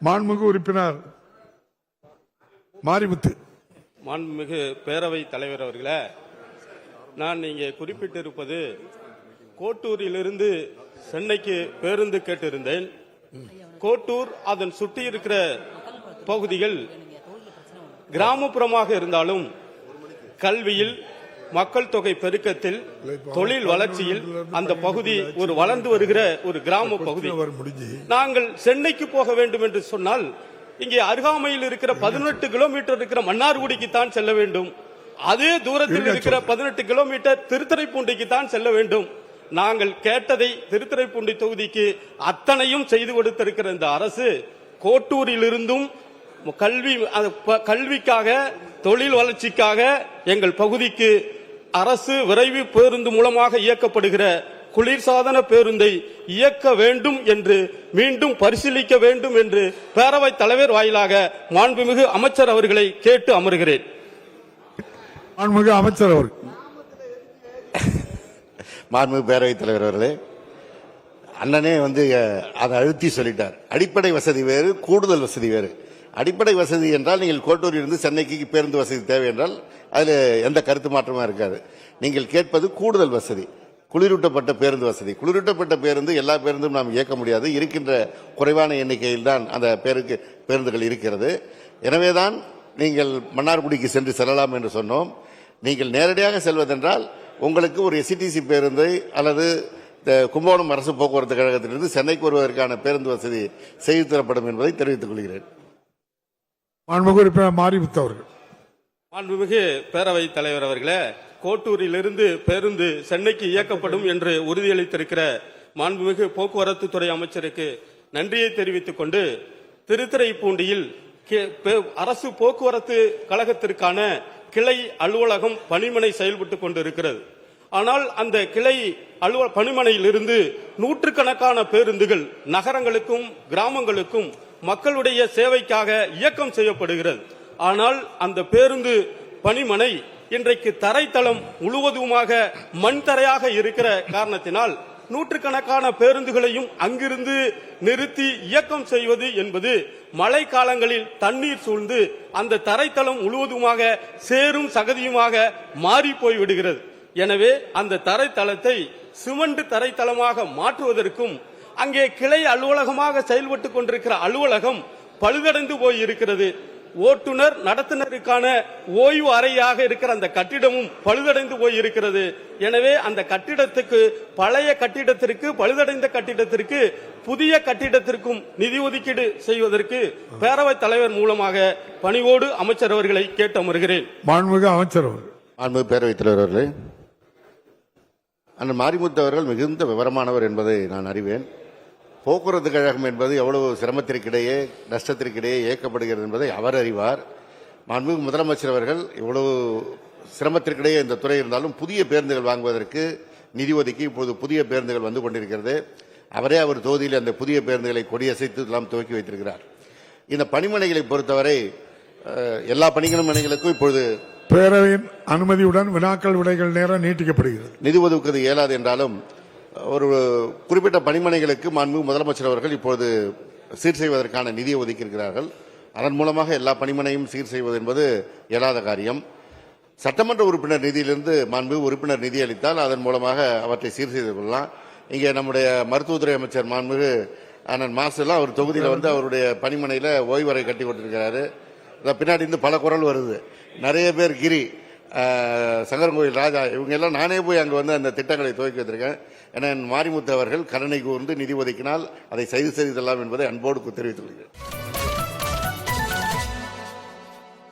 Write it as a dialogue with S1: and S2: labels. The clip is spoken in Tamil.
S1: மாண்புமிகு உறுப்பினர் மாரிமுத்து.
S2: மாண்புமிகு பேரவைத் தலைவர் அவர்களே, நான் இங்கே குறிப்பிட்டிருப்பது கோட்டூரிலிருந்து சென்னைக்கு பேருந்து கேட்டிருந்தேன். கோட்டூர் அதன் சுற்றி இருக்கிற பகுதிகள் கிராமப்புறமாக இருந்தாலும் கல்வியில், மக்கள் தொகை பெருக்கத்தில், தொழில் வளர்ச்சியில் அந்த பகுதி ஒரு வளர்ந்து வருகிற ஒரு கிராம பகுதி. நாங்கள் சென்னைக்கு போக வேண்டும் என்று சொன்னால் இங்கே அருகாமையில் இருக்கிற 18 கிலோமீட்டர் இருக்கிற மன்னார்குடிக்கு தான் செல்ல வேண்டும். அதே தூரத்தில் இருக்கிற 18 கிலோமீட்டர் திருத்துறைப்பூண்டிக்கு தான் செல்ல வேண்டும். நாங்கள் கேட்டதை திருத்துறைப்பூண்டி தொகுதிக்கு அத்தனையும் செய்து கொடுத்திருக்கிற இந்த அரசு கோட்டூரிலிருந்தும் கல்விக்காக, தொழில் வளர்ச்சிக்காக எங்கள் பகுதிக்கு அரசு விரைவு பேருந்து மூலமாக இயக்கப்படுகிற குளிர்சாதன பேருந்தை இயக்க வேண்டும் என்று மீண்டும் பரிசீலிக்க வேண்டும் என்று பேரவைத் தலைவர் வாயிலாக மாண்புமிகு அமைச்சர் அவர்களை கேட்டு அமர்கிறேன்.
S1: மாண்புமிகு அமைச்சர் அவர்கள்.
S3: மாண்புமிகு பேரவைத் தலைவர் அவர்களே, அண்ணனே அதை அழுத்தி சொல்லிட்டார். அடிப்படை வசதி வேறு, கூடுதல் வசதி வேறு. அடிப்படை வசதி என்றால் நீங்கள் கோட்டூரிலிருந்து சென்னைக்கு பேருந்து வசதி தேவை என்றால் அதில் எந்த கருத்து மாற்றமா இருக்காது. நீங்கள் கேட்பது கூடுதல் வசதி, குளிரூட்டப்பட்ட பேருந்து வசதி. குளிரூட்டப்பட்ட பேருந்து எல்லா பேருந்தும் நாம் இயக்க முடியாது. இருக்கின்ற குறைவான எண்ணிக்கையில் தான் அந்த பேருந்துகள் இருக்கிறது. எனவேதான் நீங்கள் மன்னார்குடிக்கு சென்று செல்லலாம் என்று சொன்னோம். நீங்கள் நேரடியாக செல்வதென்றால் உங்களுக்கு ஒரு எஸ்இடிசி பேருந்து அல்லது கும்பகோணம் அரசு போக்குவரத்து கழகத்திலிருந்து சென்னைக்கு வருவதற்கான பேருந்து வசதி செய்து தரப்படும் என்பதை தெரிவித்துக் கொள்கிறேன்.
S2: மாண்புமிகு பேரவைத் தலைவர் அவர்களே, கோட்டூரிலிருந்து பேருந்து சென்னைக்கு இயக்கப்படும் என்று உறுதியளித்திருக்கிற மாண்புமிகு போக்குவரத்து துறை அமைச்சருக்கு நன்றியை தெரிவித்துக் கொண்டு, திருத்துறைப்பூண்டியில் அரசு போக்குவரத்து கழகத்திற்கான கிளை அலுவலகம் பணிமனை செயல்பட்டுக் கொண்டிருக்கிறது. ஆனால் அந்த கிளை பணிமனையிலிருந்து நூற்றுக்கணக்கான பேருந்துகள் நகரங்களுக்கும் கிராமங்களுக்கும் மக்களுடைய சேவைக்காக இயக்கம் செய்யப்படுகிறது. ஆனால் அந்த பேருந்து பணிமனை இன்றைக்கு தரைத்தளம் முழுவதுமாக மண் தரையாக இருக்கிற காரணத்தினால் நூற்றுக்கணக்கான பேருந்துகளையும் அங்கிருந்து நிறுத்தி இயக்கம் செய்வது என்பது மழை காலங்களில் தண்ணீர் சூழ்ந்து அந்த தரைத்தளம் முழுவதுமாக சேரும் சகதியுமாக மாறி போய்விடுகிறது. எனவே அந்த தரைத்தளத்தை சிமெண்ட் தரைத்தளமாக மாற்றுவதற்கும் அங்கே கிளை அலுவலகமாக செயல்பட்டுக் கொண்டிருக்கிற அலுவலகம் பழுதடைந்து போய் இருக்கிறது. ஓட்டுநர் நடத்துனருக்கான ஓய்வு அறையாக இருக்கிற அந்த கட்டிடமும் பழுதடைந்து போய் இருக்கிறது. எனவே அந்த கட்டிடத்துக்கு, பழைய கட்டிடத்திற்கு, பழுதடைந்த கட்டிடத்திற்கு புதிய கட்டிடத்திற்கும் நிதி ஒதுக்கீடு செய்வதற்கு பேரவைத் தலைவர் மூலமாக பணிவோடு அமைச்சர் அவர்களை கேட்டு அமர்கிறேன்.
S1: மாண்புமிகு அமைச்சர் அவர்கள்.
S3: மாண்புமிகு பேரவைத் தலைவர் அவர்களே, அண்ணன் மாரிமுத்து அவர்கள் மிகுந்த விவரமானவர் என்பதை நான் அறிவேன். போக்குவரத்து கழகம் என்பது எவ்வளவு சிரமத்திற்கிடையே, நஷ்டத்திற்கிடையே இயக்கப்படுகிறது என்பதை அவர் அறிவார். மாண்புமிகு முதலமைச்சர் அவர்கள் இவ்வளவு சிரமத்திற்கிடையே இந்த துறை இருந்தாலும் புதிய பேருந்துகள் வாங்குவதற்கு நிதி ஒதுக்கி இப்போது புதிய பேருந்துகள் வந்து கொண்டிருக்கிறது. அவரே அவர் தொகுதியில் அந்த புதிய பேருந்துகளை கொடியசைத்து எல்லாம் துவக்கி வைத்திருக்கிறார். இந்த பணிமனைகளை பொறுத்தவரை எல்லா பணிகளுக்கும் இப்பொழுது
S1: பேரவையின் அனுமதியுடன் வினாக்கள் விடைகள் நேரம் நீட்டிக்கப்படுகிறது.
S3: நிதி ஒதுக்குவது இயலாது என்றாலும் ஒரு குறிப்பிட்ட பணிமனைகளுக்கு மாண்புமிகு முதலமைச்சர் அவர்கள் இப்போது சீர் செய்வதற்கான நிதியை ஒதுக்கியிருக்கிறார்கள். அதன் மூலமாக எல்லா பணிமனையும் சீர் செய்வது என்பது இயலாத காரியம். சட்டமன்ற உறுப்பினர் நிதியிலிருந்து மாண்புமிகு உறுப்பினர் நிதி அளித்தால் அதன் மூலமாக அவற்றை சீர் செய்து கொள்ளலாம். இங்கே நம்முடைய மருத்துவத்துறை அமைச்சர் மாண்புமிகு அண்ணன் மாசெல்லாம் அவர் தொகுதியில் அவருடைய பணிமனையில் ஓய்வறை கட்டி கொண்டிருக்கிறாரு. பின்னாடி இருந்து பல குரல் வருது. நிறைய பேர் கிரி, சங்கரங்கோயில் ராஜா, இவங்க எல்லாம் நானே போய் அங்கே அந்த திட்டங்களை துவக்கி வைத்திருக்கேன். என மாரிமுத்து அவர்கள் கருணை கூர்ந்து நிதி ஒதுக்கினால் அதை செய்து செய்தலாம் என்பதை அன்போடு தெரிவித்துக் கொள்கிறேன்.